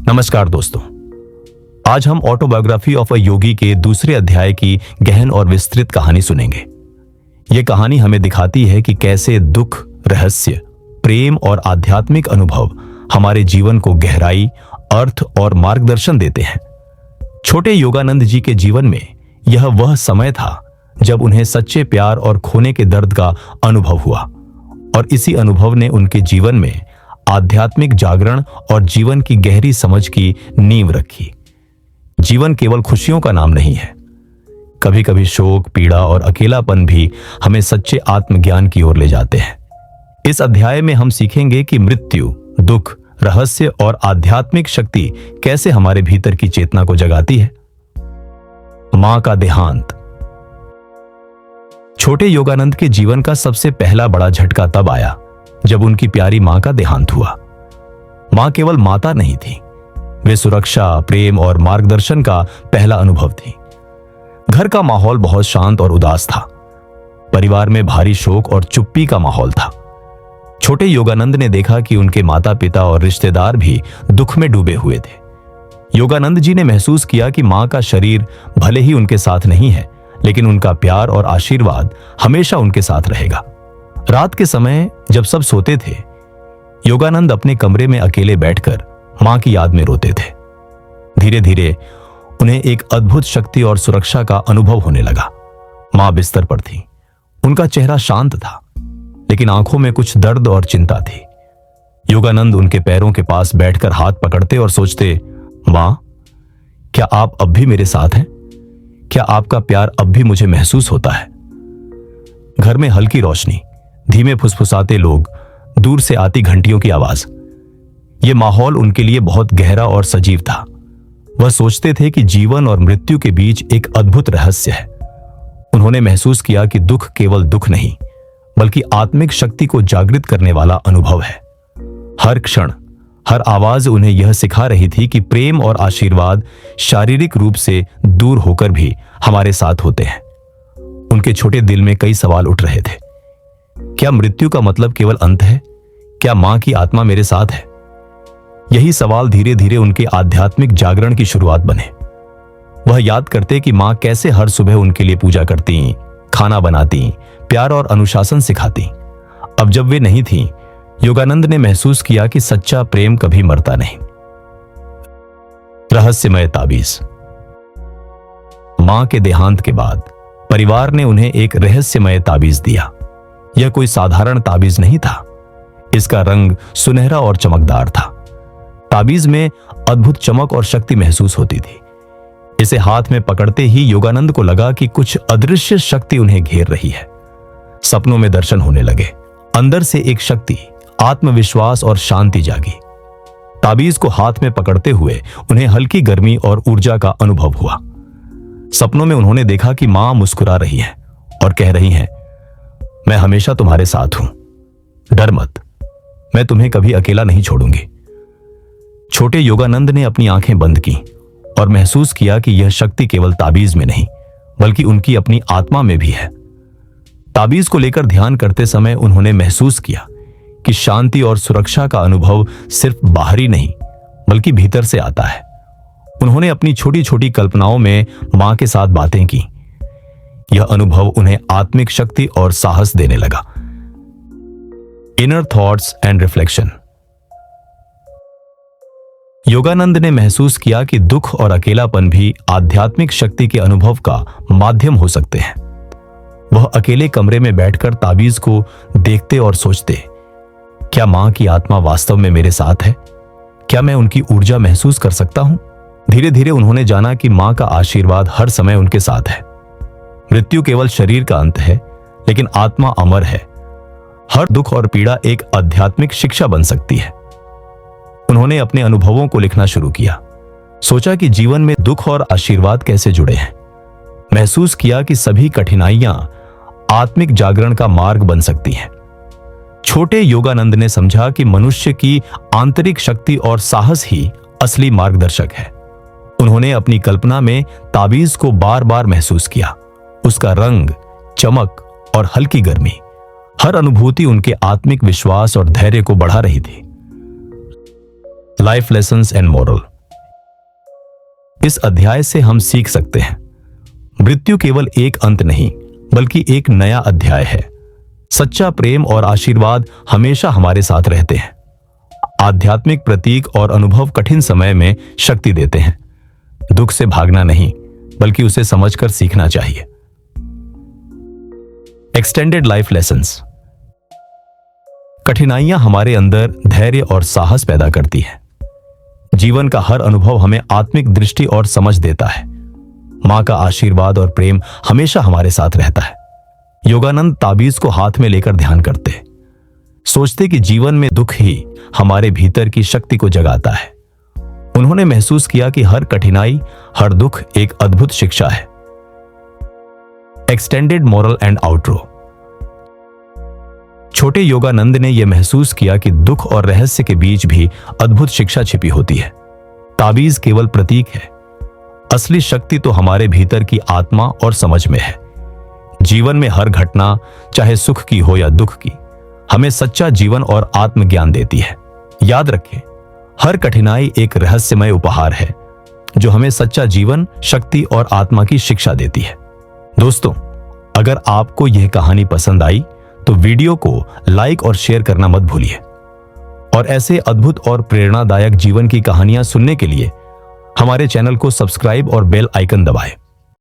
नमस्कार दोस्तों, आज हम ऑटोबायोग्राफी ऑफ अ योगी के दूसरे अध्याय की गहन और विस्तृत कहानी सुनेंगे। यह कहानी हमें दिखाती है कि कैसे दुख, रहस्य, प्रेम और आध्यात्मिक अनुभव हमारे जीवन को गहराई, अर्थ और मार्गदर्शन देते हैं। छोटे योगानंद जी के जीवन में यह वह समय था जब उन्हें सच्चे प्यार और खोने के दर्द का अनुभव हुआ, और इसी अनुभव ने उनके जीवन में आध्यात्मिक जागरण और जीवन की गहरी समझ की नींव रखी। जीवन केवल खुशियों का नाम नहीं है। कभी कभी शोक, पीड़ा और अकेलापन भी हमें सच्चे आत्मज्ञान की ओर ले जाते हैं। इस अध्याय में हम सीखेंगे कि मृत्यु, दुख, रहस्य और आध्यात्मिक शक्ति कैसे हमारे भीतर की चेतना को जगाती है। मां का देहांत। छोटे योगानंद के जीवन का सबसे पहला बड़ा झटका तब आया जब उनकी प्यारी मां का देहांत हुआ। मां केवल माता नहीं थी, वे सुरक्षा, प्रेम और मार्गदर्शन का पहला अनुभव थी। घर का माहौल बहुत शांत और उदास था। परिवार में भारी शोक और चुप्पी का माहौल था। छोटे योगानंद ने देखा कि उनके माता पिता और रिश्तेदार भी दुख में डूबे हुए थे। योगानंद जी ने महसूस किया कि मां का शरीर भले ही उनके साथ नहीं है, लेकिन उनका प्यार और आशीर्वाद हमेशा उनके साथ रहेगा। रात के समय जब सब सोते थे, योगानंद अपने कमरे में अकेले बैठकर मां की याद में रोते थे। धीरे धीरे उन्हें एक अद्भुत शक्ति और सुरक्षा का अनुभव होने लगा। मां बिस्तर पर थी, उनका चेहरा शांत था, लेकिन आंखों में कुछ दर्द और चिंता थी। योगानंद उनके पैरों के पास बैठकर हाथ पकड़ते और सोचते, मां, क्या आप अब भी मेरे साथ हैं? क्या आपका प्यार अब भी मुझे महसूस होता है? घर में हल्की रोशनी, धीमे फुसफुसाते लोग, दूर से आती घंटियों की आवाज। यह माहौल उनके लिए बहुत गहरा और सजीव था। वह सोचते थे कि जीवन और मृत्यु के बीच एक अद्भुत रहस्य है। उन्होंने महसूस किया कि दुख केवल दुख नहीं, बल्कि आत्मिक शक्ति को जागृत करने वाला अनुभव है। हर क्षण, हर आवाज उन्हें यह सिखा रही थी कि प्रेम और आशीर्वाद शारीरिक रूप से दूर होकर भी हमारे साथ होते हैं। उनके छोटे दिल में कई सवाल उठ रहे थे। क्या मृत्यु का मतलब केवल अंत है? क्या मां की आत्मा मेरे साथ है? यही सवाल धीरे धीरे उनके आध्यात्मिक जागरण की शुरुआत बने। वह याद करते कि मां कैसे हर सुबह उनके लिए पूजा करती, खाना बनाती, प्यार और अनुशासन सिखाती। अब जब वे नहीं थीं, योगानंद ने महसूस किया कि सच्चा प्रेम कभी मरता नहीं। रहस्यमय ताबीज। मां के देहांत के बाद परिवार ने उन्हें एक रहस्यमय ताबीज दिया। यह कोई साधारण ताबीज नहीं था। इसका रंग सुनहरा और चमकदार था। ताबीज में अद्भुत चमक और शक्ति महसूस होती थी। इसे हाथ में पकड़ते ही योगानंद को लगा कि कुछ अदृश्य शक्ति उन्हें घेर रही है। सपनों में दर्शन होने लगे। अंदर से एक शक्ति, आत्मविश्वास और शांति जागी। ताबीज को हाथ में पकड़ते हुए उन्हें हल्की गर्मी और ऊर्जा का अनुभव हुआ। सपनों में उन्होंने देखा कि मां मुस्कुरा रही है और कह रही हैं, मैं हमेशा तुम्हारे साथ हूं, डर मत, मैं तुम्हें कभी अकेला नहीं छोड़ूंगी। छोटे योगानंद ने अपनी आंखें बंद की और महसूस किया कि यह शक्ति केवल ताबीज में नहीं, बल्कि उनकी अपनी आत्मा में भी है। ताबीज को लेकर ध्यान करते समय उन्होंने महसूस किया कि शांति और सुरक्षा का अनुभव सिर्फ बाहरी नहीं, बल्कि भीतर से आता है। उन्होंने अपनी छोटी छोटी कल्पनाओं में मां के साथ बातें की। यह अनुभव उन्हें आत्मिक शक्ति और साहस देने लगा। Inner thoughts and reflection. Yogananda ने महसूस किया कि दुख और अकेलापन भी आध्यात्मिक शक्ति के अनुभव का माध्यम हो सकते हैं। वह अकेले कमरे में बैठकर ताबीज को देखते और सोचते, क्या मां की आत्मा वास्तव में मेरे साथ है? क्या मैं उनकी ऊर्जा महसूस कर सकता हूं? धीरे धीरे उन्होंने जाना कि मां का आशीर्वाद हर समय उनके साथ है। मृत्यु केवल शरीर का अंत है, लेकिन आत्मा अमर है। हर दुख और पीड़ा एक आध्यात्मिक शिक्षा बन सकती है। उन्होंने अपने अनुभवों को लिखना शुरू किया। सोचा कि जीवन में दुख और आशीर्वाद कैसे जुड़े हैं। महसूस किया कि सभी कठिनाइयां आत्मिक जागरण का मार्ग बन सकती हैं। छोटे योगानंद ने समझा कि मनुष्य की आंतरिक शक्ति और साहस ही असली मार्गदर्शक है। उन्होंने अपनी कल्पना में ताबीज को बार बार महसूस किया। उसका रंग, चमक और हल्की गर्मी, हर अनुभूति उनके आत्मिक विश्वास और धैर्य को बढ़ा रही थी। Life lessons and moral. इस अध्याय से हम सीख सकते हैं, मृत्यु केवल एक अंत नहीं बल्कि एक नया अध्याय है। सच्चा प्रेम और आशीर्वाद हमेशा हमारे साथ रहते हैं। आध्यात्मिक प्रतीक और अनुभव कठिन समय में शक्ति देते हैं। दुख से भागना नहीं बल्कि उसे समझकर सीखना चाहिए। Extended life lessons. कठिनाइयां हमारे अंदर धैर्य और साहस पैदा करती हैं। जीवन का हर अनुभव हमें आत्मिक दृष्टि और समझ देता है। मां का आशीर्वाद और प्रेम हमेशा हमारे साथ रहता है। योगानंद ताबीज को हाथ में लेकर ध्यान करते, सोचते कि जीवन में दुख ही हमारे भीतर की शक्ति को जगाता है। उन्होंने महसूस किया कि हर कठिनाई, हर दुख एक अद्भुत शिक्षा है। Extended moral and outro. छोटे योगानंद ने यह महसूस किया कि दुख और रहस्य के बीच भी अद्भुत शिक्षा छिपी होती है। ताबीज केवल प्रतीक है, असली शक्ति तो हमारे भीतर की आत्मा और समझ में है। जीवन में हर घटना, चाहे सुख की हो या दुख की, हमें सच्चा जीवन और आत्मज्ञान देती है। याद रखें, हर कठिनाई एक रहस्यमय उपहार है जो हमें सच्चा जीवन, शक्ति और आत्मा की शिक्षा देती है। दोस्तों, अगर आपको यह कहानी पसंद आई तो वीडियो को लाइक और शेयर करना मत भूलिए। और ऐसे अद्भुत और प्रेरणादायक जीवन की कहानियां सुनने के लिए हमारे चैनल को सब्सक्राइब और बेल आइकन दबाएं।